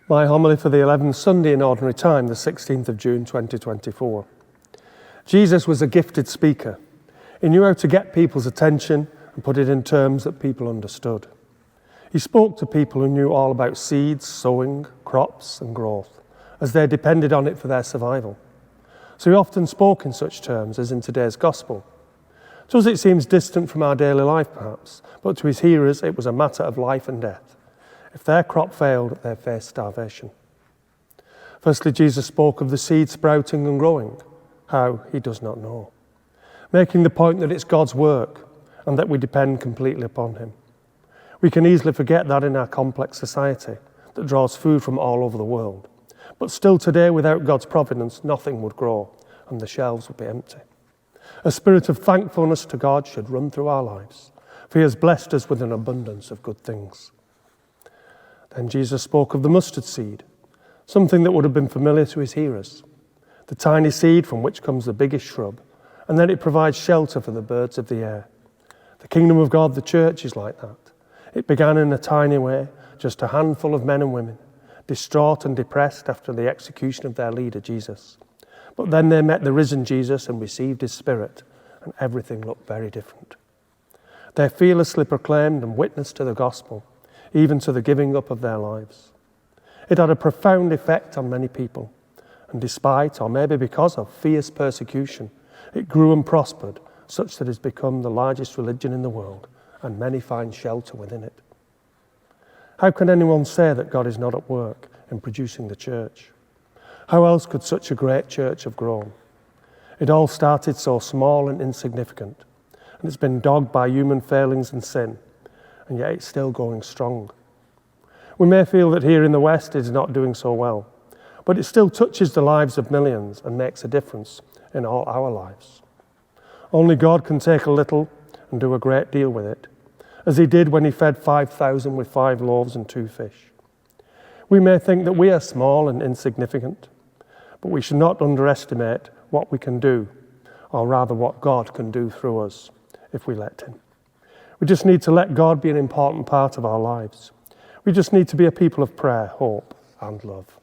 My homily for the 11th Sunday in Ordinary Time, the 16th of June 2024. Jesus was a gifted speaker. He knew how to get people's attention and put it in terms that people understood. He spoke to people who knew all about seeds, sowing, crops and growth, as they depended on it for their survival. So he often spoke in such terms as in today's Gospel. To us it seems distant from our daily life perhaps, but to his hearers it was a matter of life and death. If their crop failed, they faced starvation. Firstly, Jesus spoke of the seed sprouting and growing. How, he does not know. Making the point that it's God's work and that we depend completely upon him. We can easily forget that in our complex society that draws food from all over the world. But still today, without God's providence, nothing would grow and the shelves would be empty. A spirit of thankfulness to God should run through our lives, for he has blessed us with an abundance of good things. Then Jesus spoke of the mustard seed, something that would have been familiar to his hearers. The tiny seed from which comes the biggest shrub, and then it provides shelter for the birds of the air. The kingdom of God, the church, is like that. It began in a tiny way, just a handful of men and women, distraught and depressed after the execution of their leader, Jesus. But then they met the risen Jesus and received his Spirit, and everything looked very different. They fearlessly proclaimed and witnessed to the gospel, even to the giving up of their lives. It had a profound effect on many people, and despite, or maybe because of, fierce persecution, it grew and prospered, such that it has become the largest religion in the world, and many find shelter within it. How can anyone say that God is not at work in producing the church? How else could such a great church have grown? It all started so small and insignificant, and it's been dogged by human failings and sin, and yet it's still going strong. We may feel that here in the West it is not doing so well, but it still touches the lives of millions and makes a difference in all our lives. Only God can take a little and do a great deal with it, as he did when he fed 5,000 with 5 loaves and 2 fish. We may think that we are small and insignificant, but we should not underestimate what we can do, or rather what God can do through us, if we let him. We just need to let God be an important part of our lives. We just need to be a people of prayer, hope, and love.